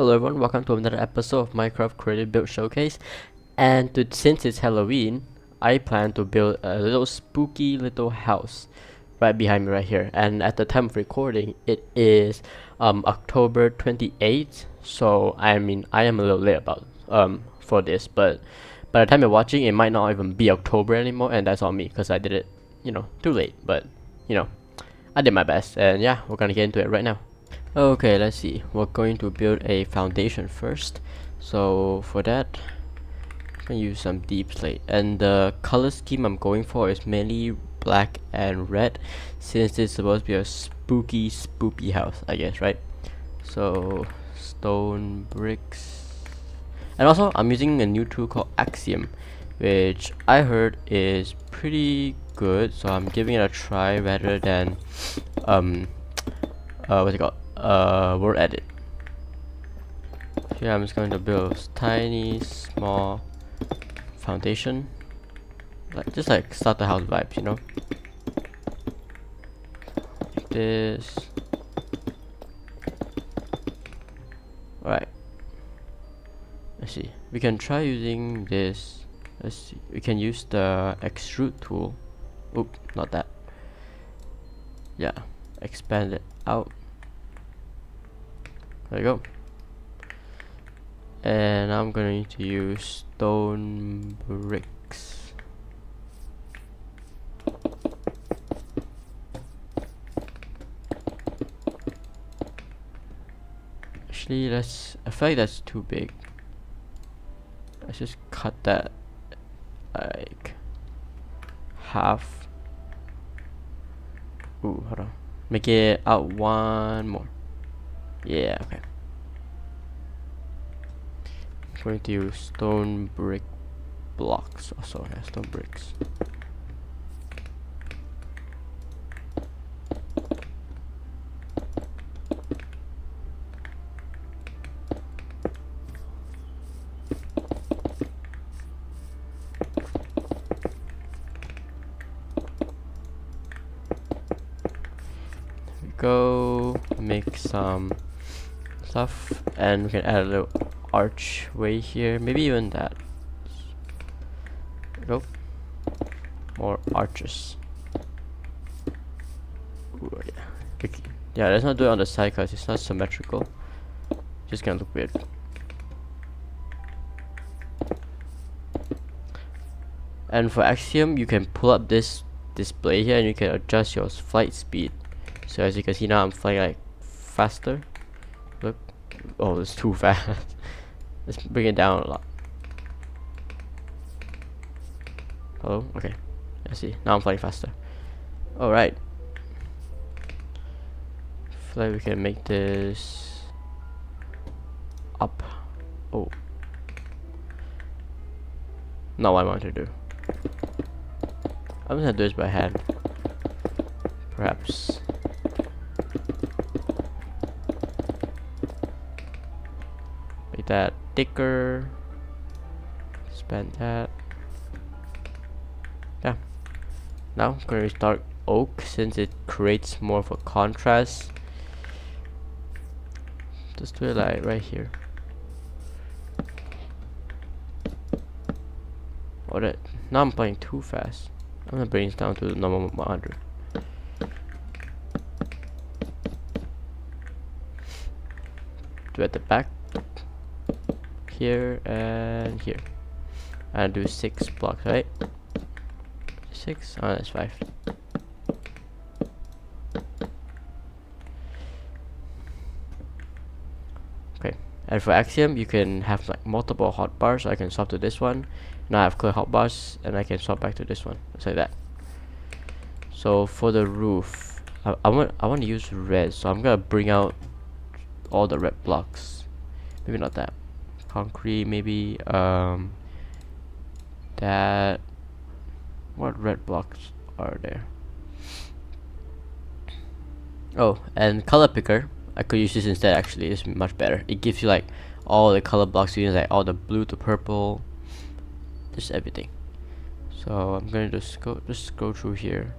Hello everyone, welcome to another episode of Minecraft Creative Build Showcase. And since it's Halloween, I plan to build a little spooky little house right behind me right here. And at the time of recording, it is October 28th. So I am a little late about for this, but by the time you're watching, it might not even be October anymore, and that's on me because I did it, too late. But you know, I did my best, and yeah, we're gonna get into it right now. Okay, let's see. We're going to build a foundation first. So for that, I'm gonna use some deep slate. And the color scheme I'm going for is mainly black and red, since it's supposed to be a spooky house, I guess, right? So stone bricks. And also, I'm using a new tool called Axiom, which I heard is pretty good. So I'm giving it a try rather than what's it called? Word edit. Here I'm just going to build a tiny, small foundation, just like starter house vibes, like this. Alright. Let's see. We can try using this. Let's see. We can use the extrude tool. Oop, not that. Yeah. Expand it out. There you go. And I'm going to use stone bricks. Actually, I feel like that's too big. Let's just cut that like half. Ooh, hold on. Make it out one more. Yeah, okay. I'm going to use stone brick blocks also. Yeah, stone bricks. Go make some stuff, and we can add a little archway here, maybe even that. There we go. More arches. Ooh, yeah, let's not do it on the side because it's not symmetrical. Just gonna look weird. And for Axiom, you can pull up this display here and you can adjust your flight speed. So as you can see now, I'm flying like faster. Look. Oh, it's too fast. Let's bring it down a lot. Hello? Okay. Let's see. Now I'm flying faster. Alright. Feel like we can make this up. Oh. Not what I want to do. I'm just gonna do this by hand. Perhaps. Make that thicker. Expand that. Yeah. Now I'm gonna restart oak since it creates more of a contrast. Just do it like right here. Oh, that. Now I'm playing too fast. I'm gonna bring this down to the normal 100. Do at the back. Here and here. And do 6 blocks, right? 6? Oh, that's 5. Okay. And for Axiom, you can have like multiple hotbars. So I can swap to this one. Now I have clear hotbars, and I can swap back to this one, just like that. So for the roof, I want to use red. So I'm gonna bring out all the red blocks. Maybe not that. Concrete, maybe that. What red blocks are there? Oh, and color picker. I could use this instead. Actually, it's much better. It gives you like all the color blocks, like all the blue to purple, just everything. So I'm gonna just go through here.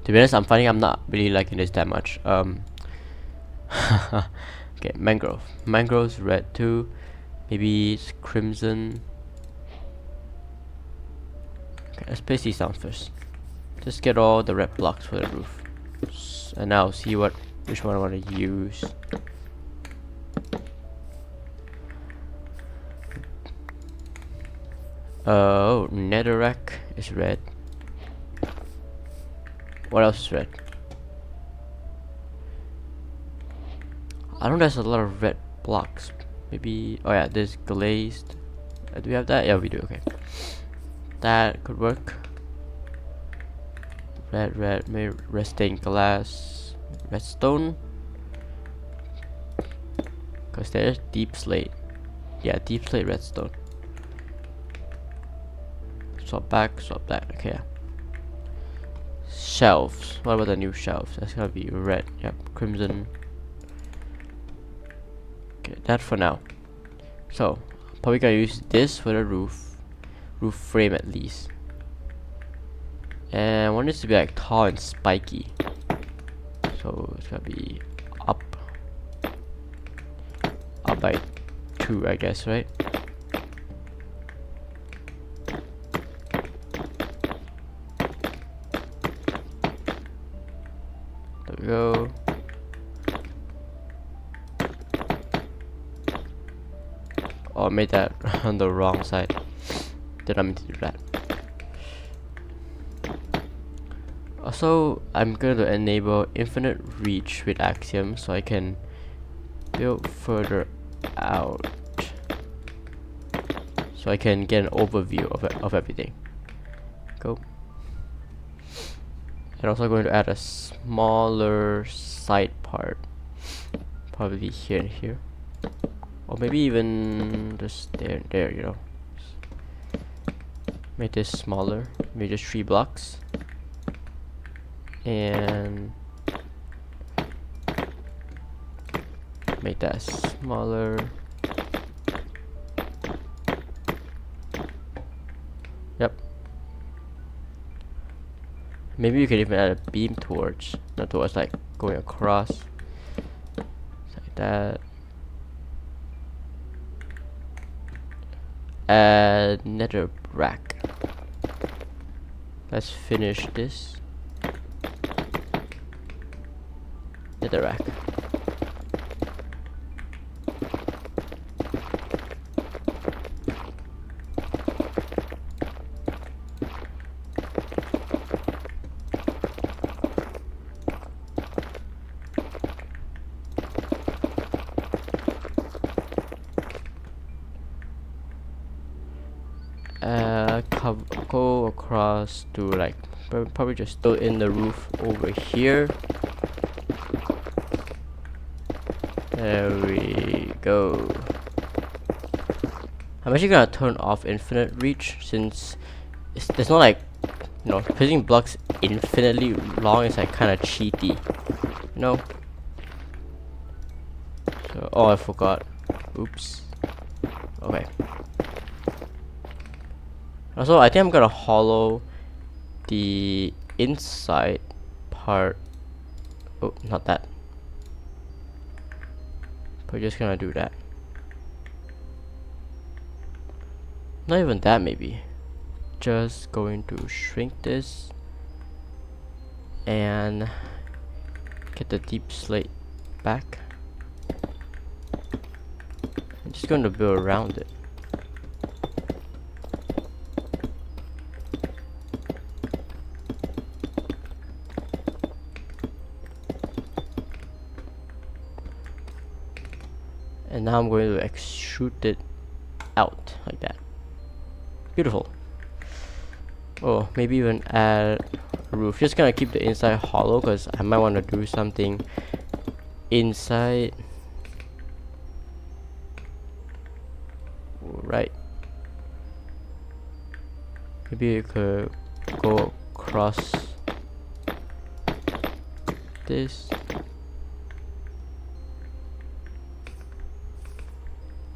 To be honest, I'm finding I'm not really liking this that much. Okay, mangrove. Mangrove's red too. Maybe it's crimson. Okay, let's place these down first. Just get all the red blocks for the roof. And now see which one I want to use. Oh, netherrack is red. What else is red? I don't know, there's a lot of red blocks. Maybe, oh yeah, there's glazed. Do we have that? Yeah, we do. Okay, that could work. Red, maybe red stained glass, redstone. Cause there's deep slate. Yeah, deep slate redstone. Swap back. Okay, yeah. Shelves. What about the new shelves? That's gonna be red. Yep, crimson. Okay, that for now. So, probably gonna use this for the roof frame at least. And I want this to be like tall and spiky. So it's gonna be up by 2, I guess, right? There we go. Oh, I made that on the wrong side. Did I mean to do that? Also, I'm going to enable infinite reach with Axiom so I can build further out. So I can get an overview of everything. Go. And also going to add a smaller side part. Probably here and here. Or maybe even just there, you know. Make this smaller. Maybe just 3 blocks. And make that smaller. Yep. Maybe you could even add a beam towards, not towards, like going across. Like that. Add nether rack. Let's finish this. Nether rack. Go across to like probably just fill in the roof over here. There we go. I'm actually gonna turn off infinite reach since there's not like, you know, placing blocks infinitely long is like kind of cheaty, you know. So, oh, I forgot. Oops. Okay. Also, I think I'm gonna hollow the inside part. Oh, not that. We're just gonna do that. Not even that, maybe. Just going to shrink this and get the deep slate back. I'm just going to build around it. And now I'm going to extrude it out like that. Beautiful. Oh, maybe even add a roof. Just gonna keep the inside hollow because I might want to do something inside. Right. Maybe you could go across this.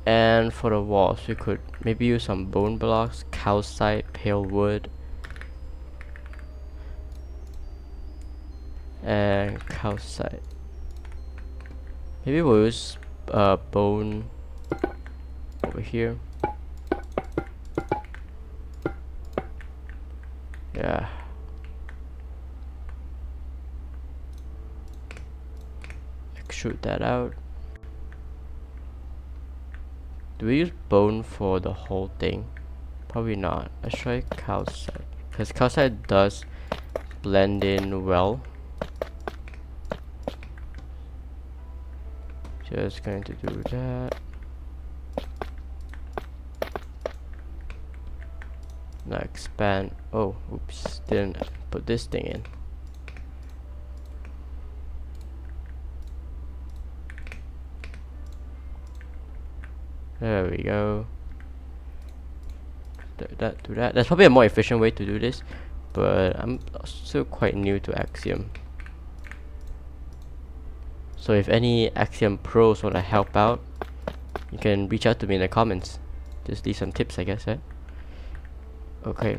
And for the walls, we could maybe use some bone blocks, calcite, pale wood, and calcite. Maybe we'll use bone over here. Yeah. Extrude that out. Do we use bone for the whole thing? Probably not. Let's try calcite, because calcite does blend in well. Just going to do that. Now expand. Oh, oops, didn't put this thing in. There we go. Do that. That's probably a more efficient way to do this, but I'm still quite new to Axiom. So if any Axiom pros want to help out, you can reach out to me in the comments. Just leave some tips, I guess, right? Okay.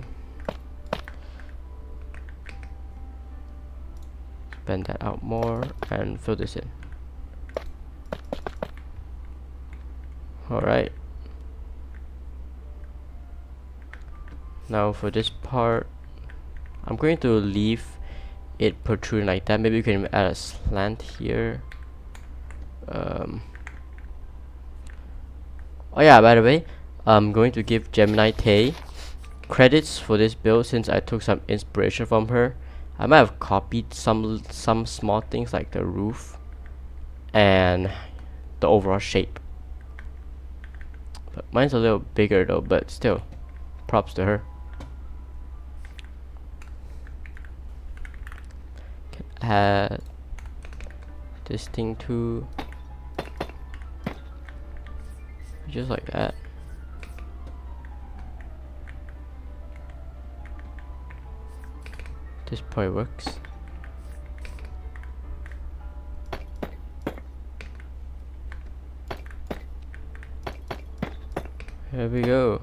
Bend that out more and fill this in. Alright. Now for this part, I'm going to leave it protruding like that. Maybe you can add a slant here. Oh yeah, by the way, I'm going to give Geminitay credits for this build since I took some inspiration from her. I might have copied some small things like the roof and the overall shape. But mine's a little bigger though, but still, props to her. Can add this thing too. Just like that. This probably works. Here we go.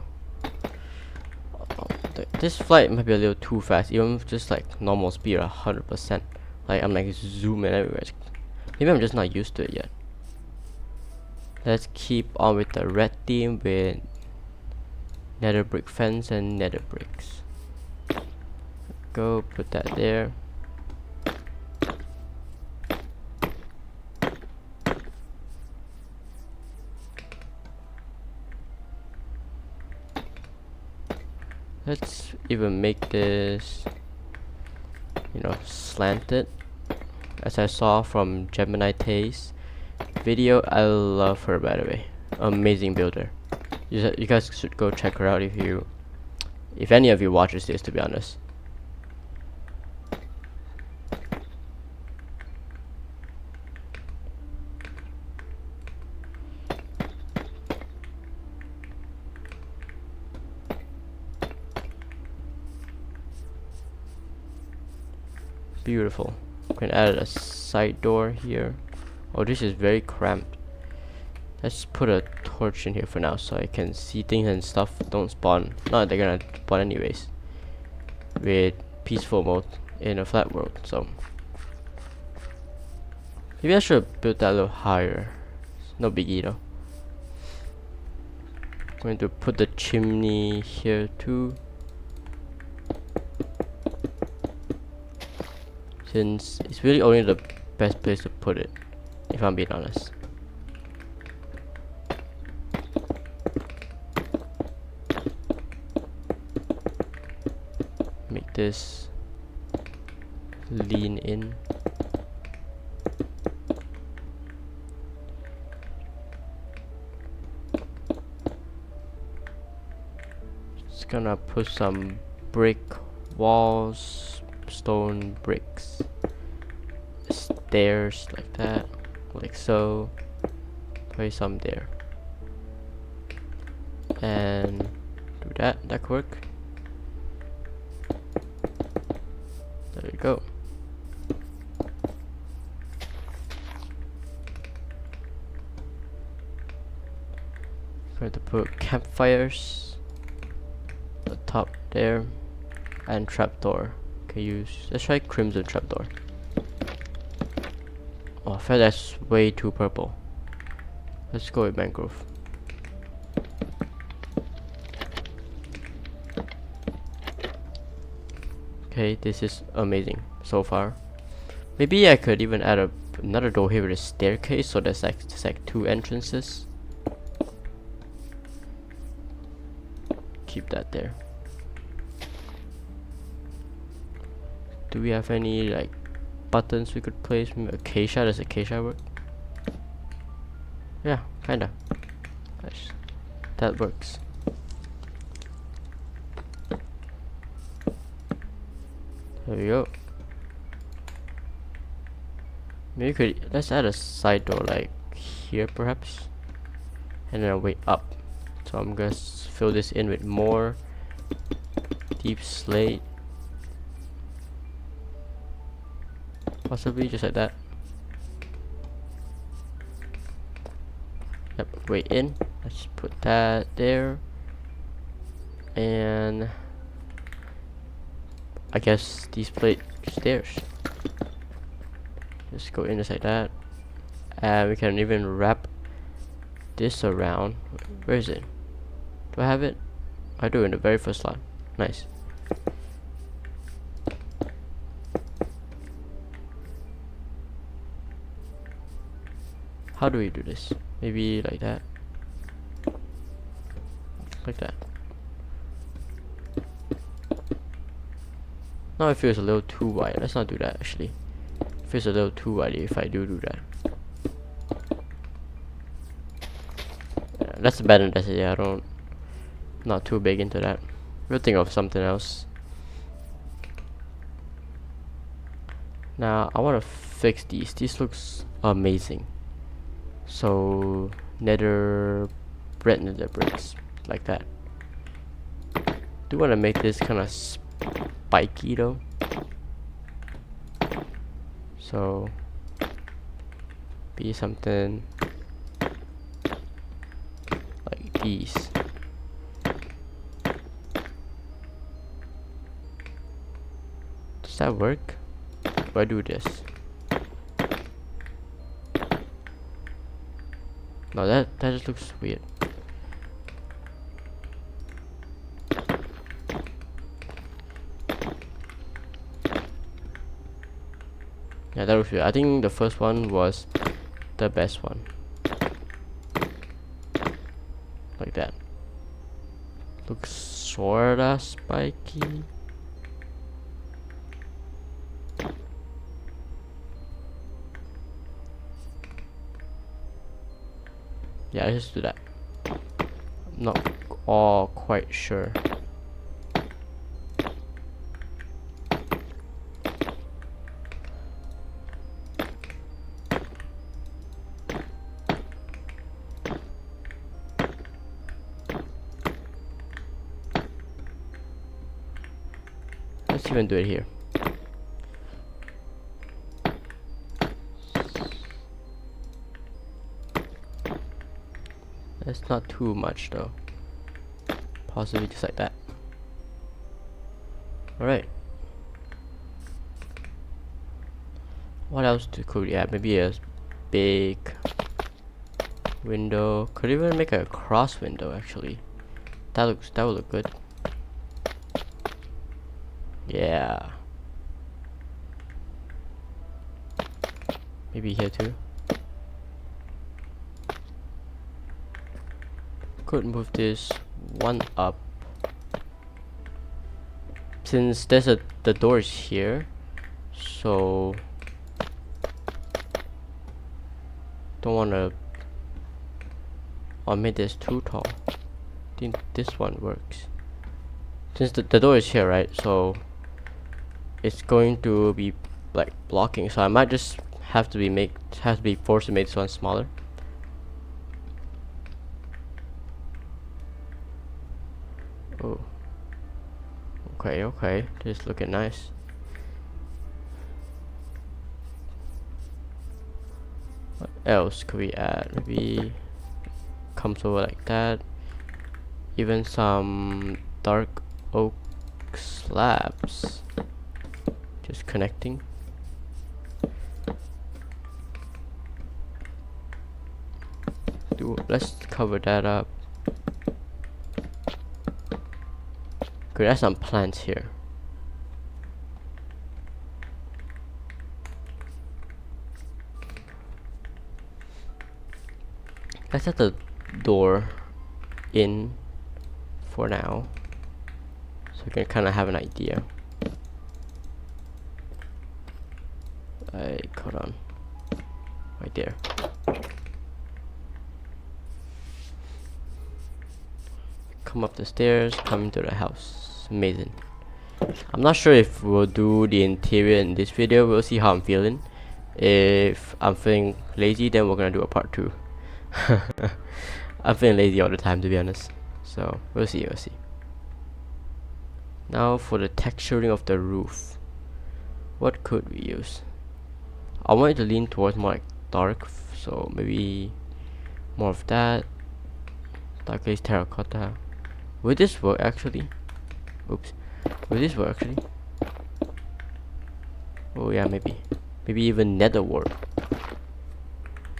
This flight might be a little too fast, even just like normal speed 100%. Like I'm like zooming everywhere. Maybe I'm just not used to it yet. Let's keep on with the red theme with nether brick fence and nether bricks. Go put that there. Let's even make this, you know, slanted, as I saw from Geminitay's video. I love her, by the way. Amazing builder. You guys should go check her out if any of you watches this, to be honest. Beautiful. We can add a side door here. Oh, this is very cramped. Let's put a torch in here for now so I can see things and stuff don't spawn. Not that they're gonna spawn anyways. With peaceful mode in a flat world, so maybe I should have built that a little higher. No biggie though. I'm going to put the chimney here too, since it's really only the best place to put it, if I'm being honest. Make this lean in. Just gonna put some brick walls, stone bricks, stairs like that, like so. Place some there and do that. That could work. There we go. Going to put campfires at the top there and trapdoor. Okay, let's try crimson trapdoor. Oh, I feel that's way too purple. Let's go with mangrove. Okay, this is amazing so far. Maybe I could even add another door here with a staircase, so there's like 2 entrances. Keep that there. Do we have any like buttons we could place? Maybe acacia. Does acacia work? Yeah, kinda. Nice. That works. There we go. Maybe let's add a side door like here perhaps, and then a way up. So I'm gonna fill this in with more deep slate, possibly just like that. Yep, way in. Let's put that there, and I guess these plate stairs. Just go in just like that, and we can even wrap this around. Where is it? Do I have it? I do in the very first line. Nice. How do we do this? Maybe like that. Like that. Now it feels a little too wide. Let's not do that actually. It feels a little too wide if I do that. Yeah, let's abandon this. Yeah, not too big into that. We'll think of something else. Now I want to fix these. These looks amazing. So nether bricks like that. Do want to make this kind of spiky though. So be something like these. Does that work? Do I do this? No, that just looks weird. Yeah, that looks weird. I think the first one was the best one. Like that. Looks sorta spiky. Yeah, let's just do that. I'm not all quite sure. Let's even do it here. That's not too much though. Possibly just like that. Alright. What else could we add? Maybe a big window. Could even make a cross window actually. That would look good. Yeah. Maybe here too. Could move this one up. Since the door is here, so don't wanna make this too tall. I think this one works. Since the door is here, right? So it's going to be like blocking. So I might just have to be forced to make this one smaller. Oh. Okay, this is looking nice. What else could we add? Maybe comes over like that. Even some dark oak slabs. Just connecting. Do let's cover that up. Okay, there's some plants here. Let's set the door in for now, so you can kind of have an idea. Like, hold on, right there. Come up the stairs, come into the house. Amazing. I'm not sure if we'll do the interior in this video. We'll see how I'm feeling. If I'm feeling lazy, then we're gonna do a part 2. I'm feeling lazy all the time, to be honest. So we'll see. Now for the texturing of the roof. What could we use? I want it to lean towards more like dark, so maybe more of that. Dark glaze terracotta. Will this work actually? Oops. Will this work actually? Oh yeah, maybe. Maybe even nether wart.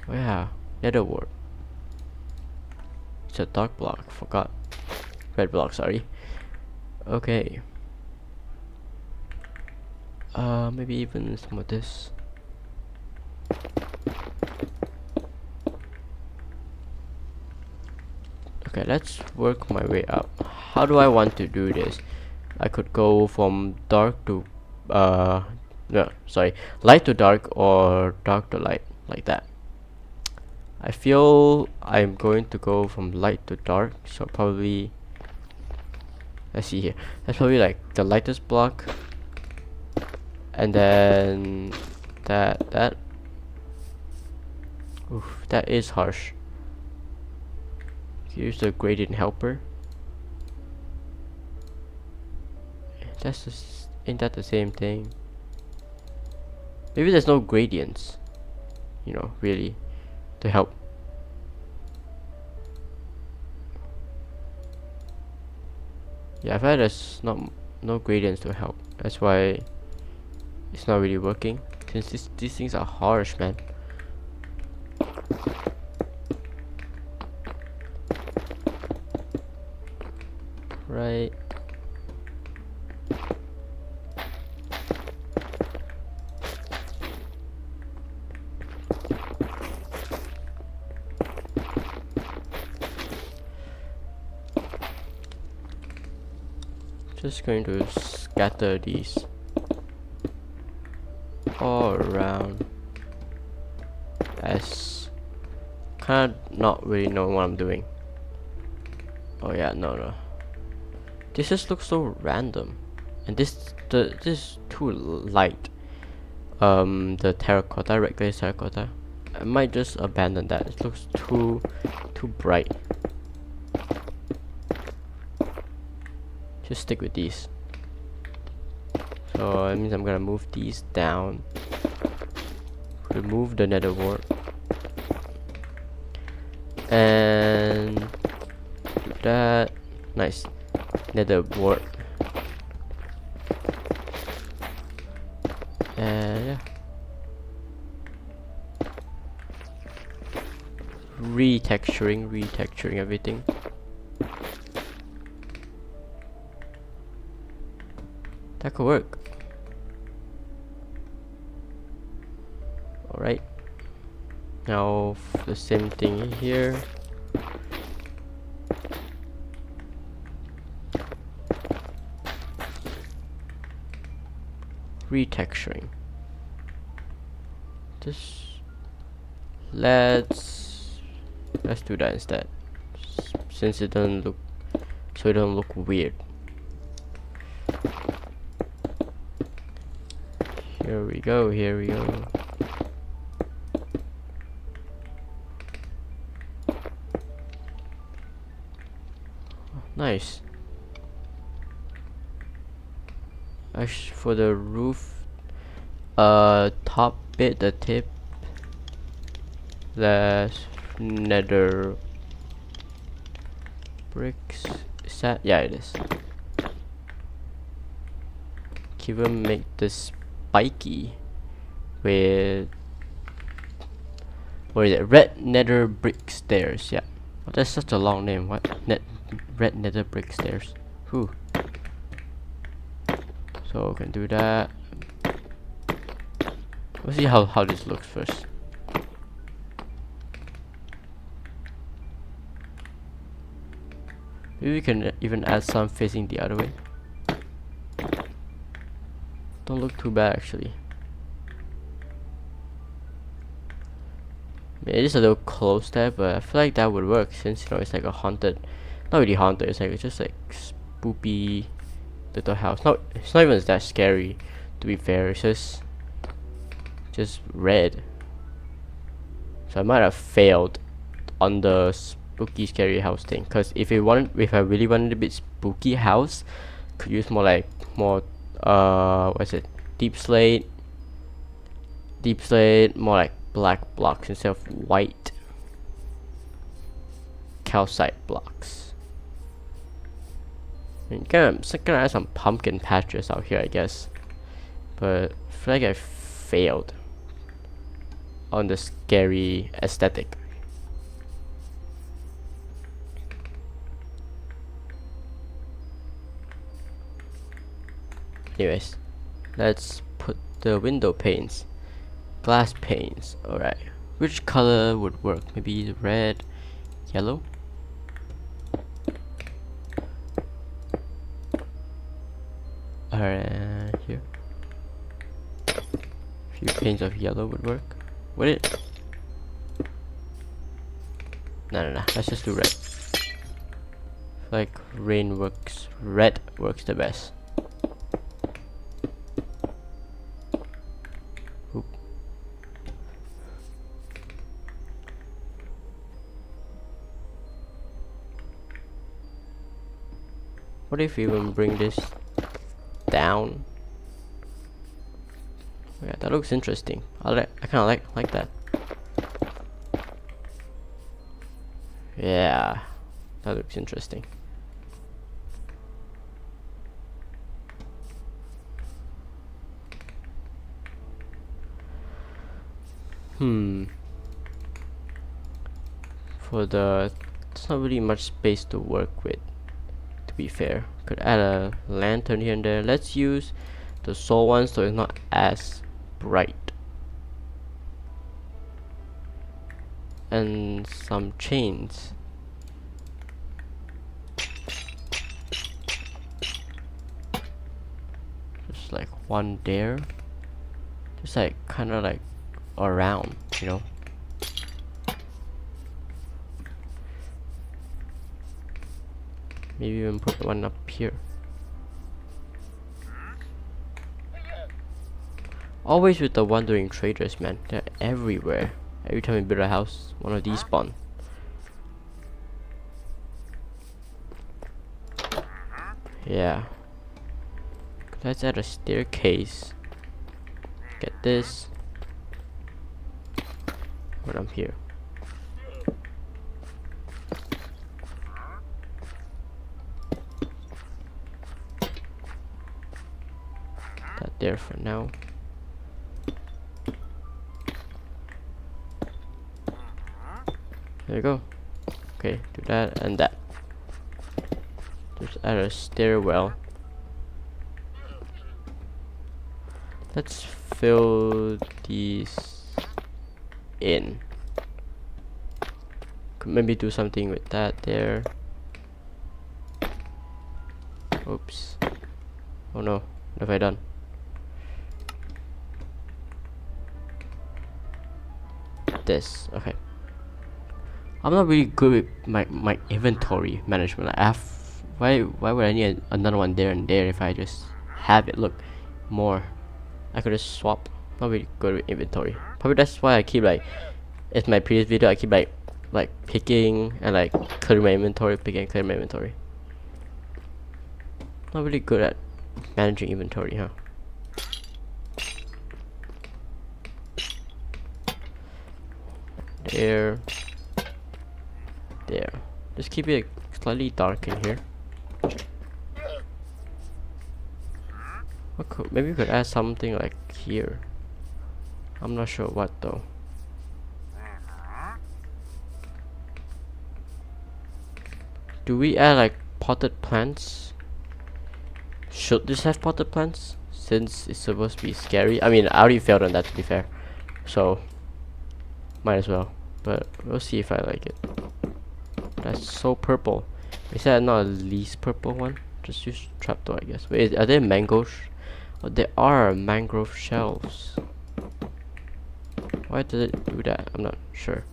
Oh yeah, nether wart. It's a dark block, forgot. Red block, sorry. Okay. Maybe even some of this. Okay, let's work my way up. How do I want to do this? I could go from dark to no, sorry, light to dark or dark to light, like that. I feel I'm going to go from light to dark, so probably, let's see here, that's probably like the lightest block, and then that. Oof, that is harsh. Here's the gradient helper. That's just, ain't that the same thing? Maybe there's no gradients, you know, really, to help. Yeah, I've had no gradients to help. That's why it's not really working. Since these things are harsh, man. Right. Just going to scatter these all around, as kind of not really knowing what I'm doing. Oh yeah, no. This just looks so random, and this is too light. The terracotta, red glaze terracotta. I might just abandon that. It looks too bright. Just stick with these. So that means I'm gonna move these down. Remove the nether wart. And do that. Nice. Nether wart. And yeah. Retexturing everything. That could work. Alright. Now the same thing here. Retexturing. Just let's do that instead, since it doesn't look, so it don't look weird. Here we go. Nice. For the roof, top bit, the tip, let's nether bricks. Is that? Yeah, it is. Can we make this spiky with, Or is it red nether brick stairs? Yeah. Oh, that's such a long name. What? Red nether brick stairs. Whew. So we can do that. We'll see how this looks first. Maybe we can even add some facing the other way. Don't look too bad actually. I mean, it is a little close there, but I feel like that would work since it's like a haunted, not really haunted. It's just like spoopy little house. No, it's not even that scary. To be fair, it's just red. So I might have failed on the spooky scary house thing. Cause if I really wanted a bit spooky house, could use more what's it? Deep slate, more like black blocks instead of white calcite blocks. I mean, gonna add some pumpkin patches out here, I guess. But I feel like I failed on the scary aesthetic. Anyways, let's put the window panes, glass panes. Alright, which color would work? Maybe red, yellow? Alright, here. A few panes of yellow would work. Would it? No, let's just do red. Like red works the best. Oop. What if we even bring this down? Yeah, that looks interesting. I kind of like that. Yeah, that looks interesting. For there's not really much space to work with, to be fair. Could add a lantern here and there. Let's use the soul one so it's not as bright. And some chains. Just like one there. Just like kinda like around, Maybe even put one up here. Always with the wandering traders, man. They're everywhere. Every time we build a house, one of these spawn. Yeah. Let's add a staircase. Get this. When I'm here. That there for now. There you go. Okay, do that and that. Just add a stairwell. Let's fill these in. Could maybe do something with that there. Oops. Oh no, what have I done? This, okay. I'm not really good with my inventory management. Like, why would I need another one there and there if I just have it? Look, more. I could just swap. Not really good with inventory. Probably that's why I keep like, in my previous video I keep like picking and like clearing my inventory, picking and clearing my inventory. Not really good at managing inventory, huh? There. Just keep it slightly dark in here. Maybe we could add something like here. I'm not sure what though. Do we add like potted plants? Should this have potted plants? Since it's supposed to be scary. I mean, I already failed on that, to be fair. So, might as well. But we'll see if I like it. That's so purple. Is that not a least purple one? Just use trapdoor, I guess. Wait, are there mangoes? Oh, there are mangrove shelves. Why did it do that? I'm not sure.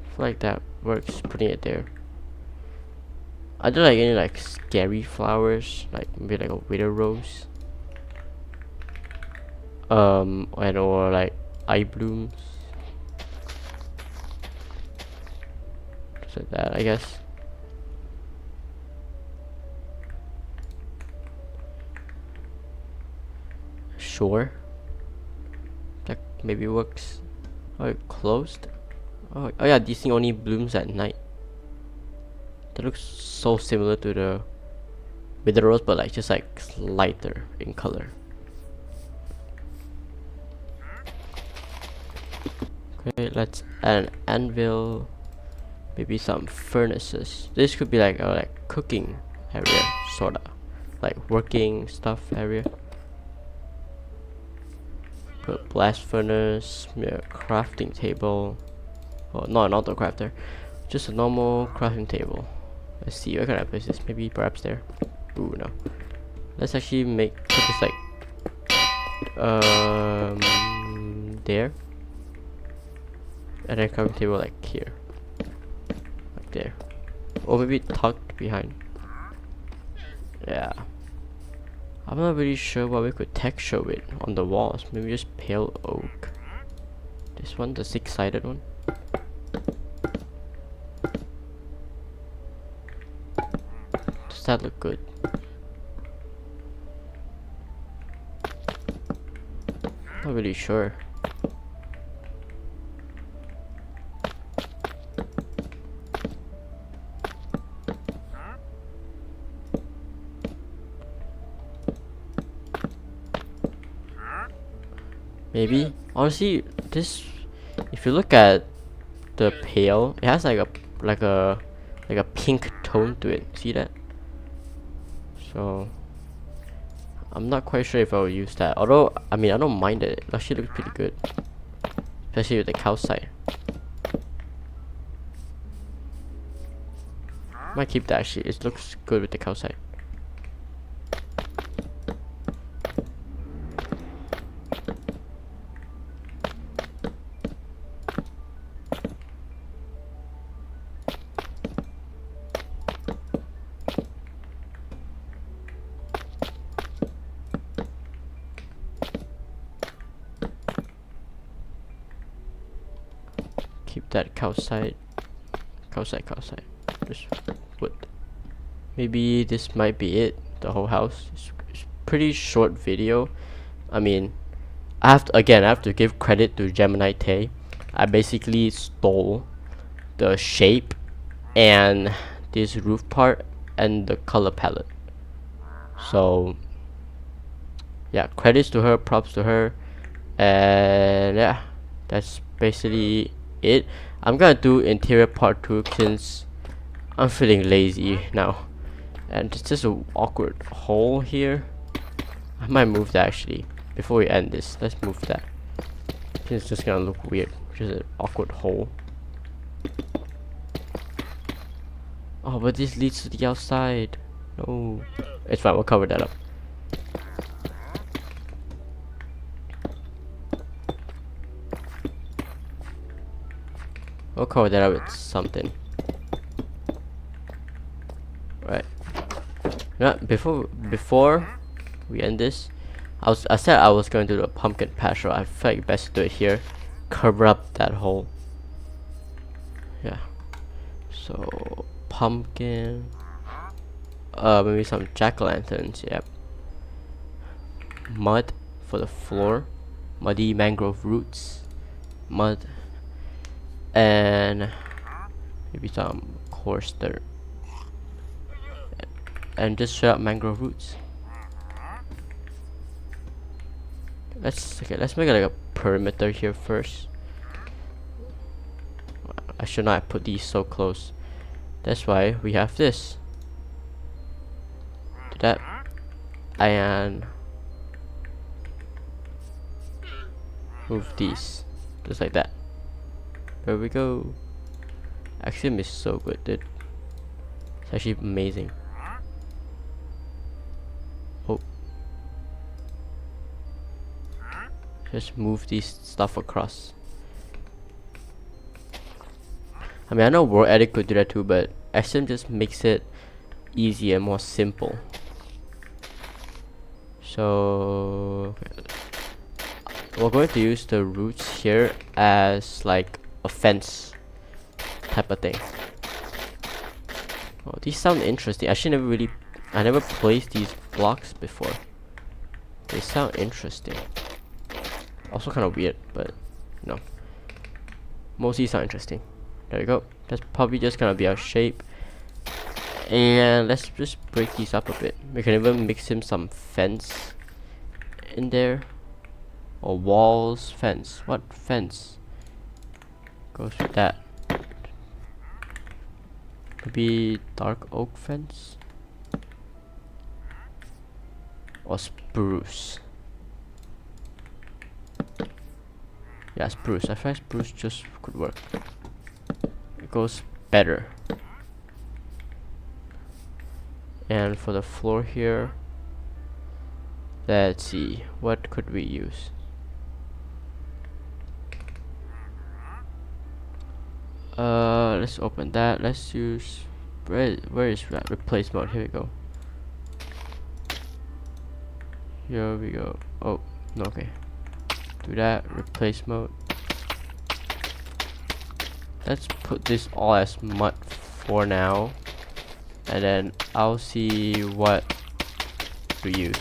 I feel like that works, putting it there. Are there like any like scary flowers? Like maybe like a widow rose? And or like eye blooms? Just like that, I guess. Sure. That maybe works. Oh, it closed? Oh yeah, this thing only blooms at night. That looks so similar to the withered rose, but like just like lighter in color. Okay, let's add an anvil. Maybe some furnaces. This could be like a cooking area, sorta, like working stuff area. Put blast furnace, crafting table. Oh, no, not the crafter, just a normal crafting table. Let's see, where can I place this? Maybe perhaps there. Ooh, no. Let's actually put this like there, and then crafting table like here, like there, or maybe tucked behind. Yeah. I'm not really sure what we could texture with on the walls. Maybe just pale oak. This one, the 6-sided one. Does that look good? Not really sure. Maybe. Honestly, this, if you look at the pale, it has like a pink tone to it. See that? So I'm not quite sure if I'll use that. Although I mean, I don't mind it. It actually looks pretty good, especially with the cow side. Might keep that actually. It looks good with the cow side. Keep that cow side. Just wood. Maybe this might be it. The whole house. It's pretty short video. I mean, I have to give credit to Geminitay. I basically stole the shape and this roof part and the color palette. So yeah, credits to her, props to her, and yeah, that's basically it. I'm gonna do interior part 2 since I'm feeling lazy now, and it's just an awkward hole here. I might move that actually before we end this. Let's move that. It's just gonna look weird, just an awkward hole. Oh, but this leads to the outside. No, it's fine, we'll cover that up. We'll cover that up with something. Right. Yeah, before we end this, I said I was going to do a pumpkin patch, so I felt like best to do it here. Cover up that hole. Yeah. So pumpkin. Maybe some jack-o'-lanterns. Yep. Mud for the floor. Muddy mangrove roots. Mud. And maybe some coarse dirt. And just straight up mangrove roots. Let's make it like a perimeter here first. I should not have put these so close. That's why we have this. Do that. And move these. Just like that. There we go. Axiom is so good, dude. It's actually amazing. Oh. Just move these stuff across. I mean, I know World Edit could do that too, but Axiom just makes it easier and more simple. So we're going to use the roots here as like a fence type of thing. Oh, these sound interesting. I never placed these blocks before. They sound interesting. Also kind of weird, but no. Mostly sound interesting. There we go. That's probably just gonna be our shape. And let's just break these up a bit. We can even mix in some fence in there. Or walls, fence. What fence goes with that? Maybe dark oak fence? Or spruce? Yeah, spruce. I find spruce just could work. It goes better. And for the floor here, let's see, what could we use? Let's open that. Let's use where is that replace mode? Here we go. Here we go. Oh no, okay. Do that, replace mode. Let's put this all as mud for now, and then I'll see what we use.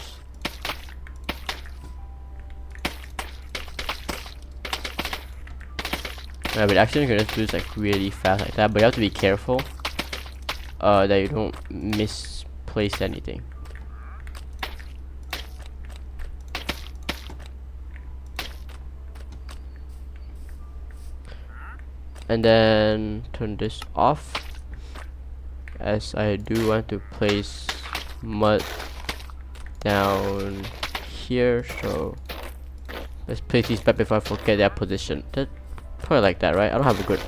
Yeah, but actually you can just do this like really fast like that, but you have to be careful that you don't misplace anything. And then turn this off, as I do want to place mud down here, so let's place these back before I forget their position. That probably like that, right? I don't have a good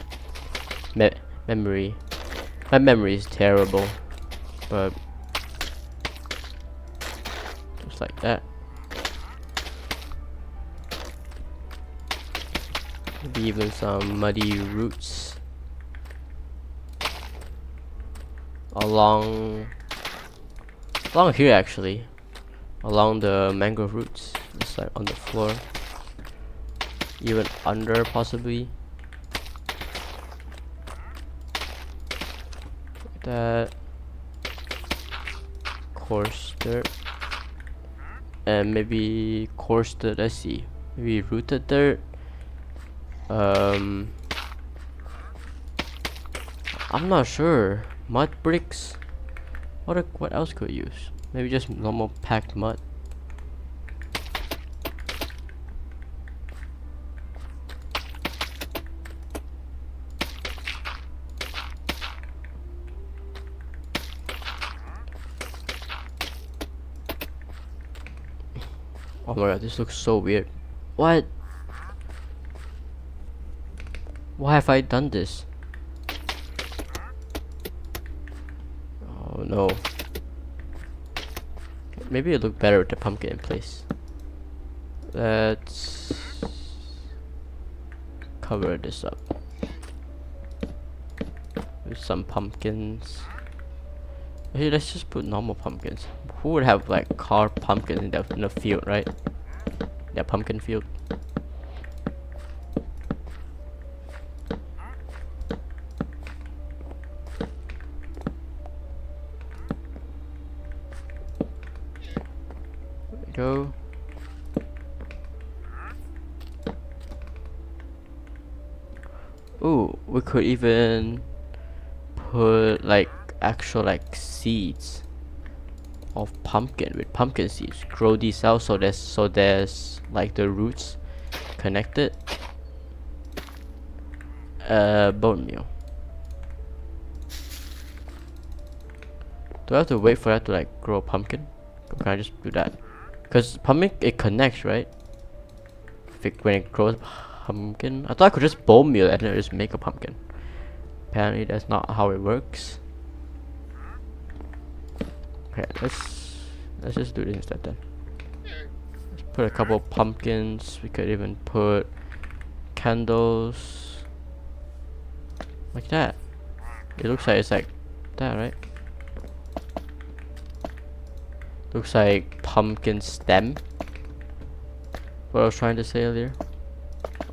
memory. My memory is terrible, but just like that. Maybe even some muddy roots along here, actually, along the mangrove roots, just like on the floor, even under possibly. Like that. Coarse dirt, and maybe coarse dirt. Let's see, maybe rooted dirt. I'm not sure. Mud bricks. What else could we use? Maybe just normal packed mud. Oh my god, this looks so weird. What? Why have I done this? Oh no. Maybe it look better with the pumpkin in place. Let's cover this up with some pumpkins. Hey, let's just put normal pumpkins. Who would have like carved pumpkins in the field, right? Yeah, pumpkin field. There we go. Ooh, we could even put like actual like seeds of pumpkin with pumpkin seeds. Grow these out so there's like the roots connected, bone meal. Do I have to wait for that to like grow a pumpkin? Or can I just do that? Because pumpkin, it connects, right? When it grows pumpkin. I thought I could just bone meal it and then just make a pumpkin. Apparently that's not how it works. Okay, let's just do this instead then. Let's put a couple pumpkins. We could even put candles like that. It looks like it's like that, right? Looks like pumpkin stem. What I was trying to say earlier.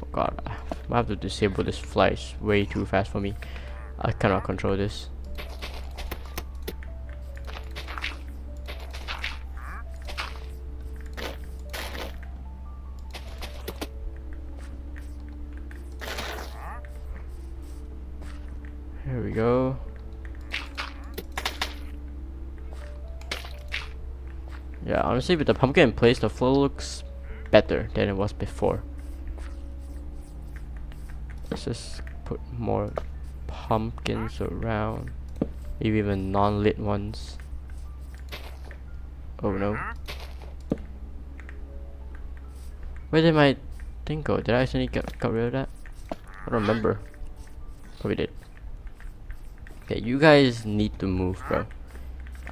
Oh god, I might have to disable this fly. It's way too fast for me. I cannot control this. Here we go. Yeah, honestly, with the pumpkin in place, the flow looks better than it was before. Let's just put more pumpkins around. Maybe even non-lit ones. Oh no. Where did my thing go? Did I actually got rid of that? I don't remember. Probably did. Okay, you guys need to move, bro.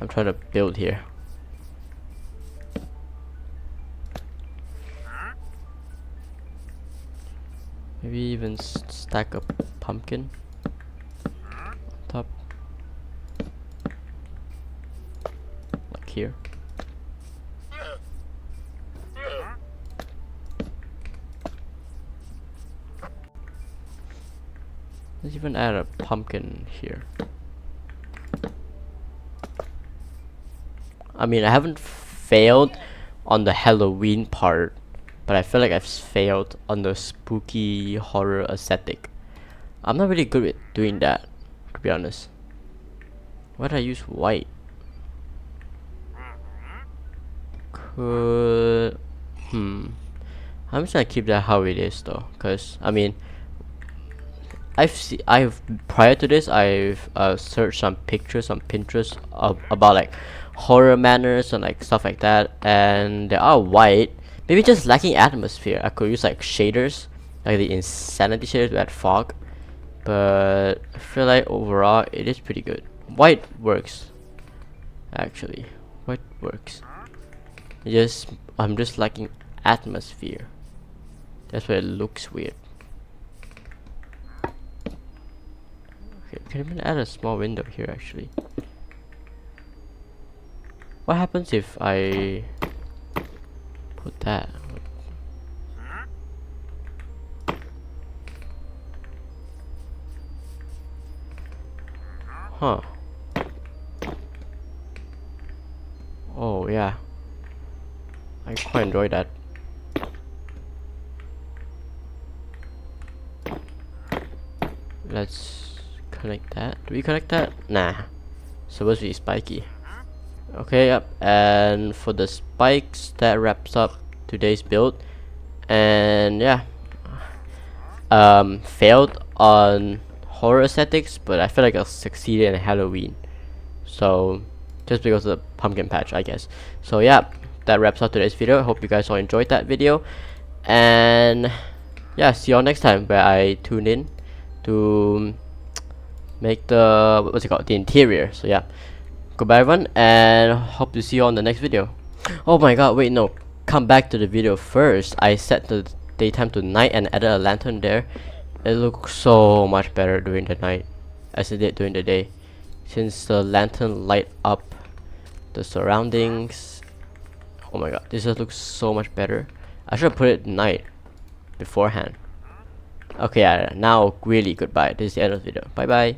I'm trying to build here. Maybe even stack a pumpkin on top, like here. Let's even add a pumpkin here. I mean, I haven't failed on the Halloween part, but I feel like I've failed on the spooky horror aesthetic. I'm not really good with doing that, to be honest. Why did I use white? I'm just gonna keep that how it is though, cause I mean, I've prior to this I've searched some pictures on Pinterest about like horror manners and like stuff like that, and they are white. Maybe just lacking atmosphere. I could use like shaders, like the insanity shaders to add fog, but I feel like overall it is pretty good. White works, actually. White works. I'm just lacking atmosphere. That's why it looks weird. Okay, can even add a small window here actually. What happens if I put that? Huh. Oh yeah. I quite enjoy that. Let's connect that. Do we connect that? Nah. Supposed to be spiky. Okay, yep. And for the spikes, that wraps up today's build. And yeah. Failed on horror aesthetics, but I feel like I'll succeed in Halloween. So just because of the pumpkin patch, I guess. So yeah, that wraps up today's video. I hope you guys all enjoyed that video. And yeah, see you all next time where I tune in to make the the interior. So yeah, goodbye everyone, and hope to see you on the next video. Oh my god, wait, no, come back to the video first. I set the daytime to night and added a lantern there. It looks so much better during the night as it did during the day, since the lantern light up the surroundings. Oh my god, this just looks so much better. I should have put it night beforehand. Okay, yeah, now really goodbye. This is the end of the video. Bye bye.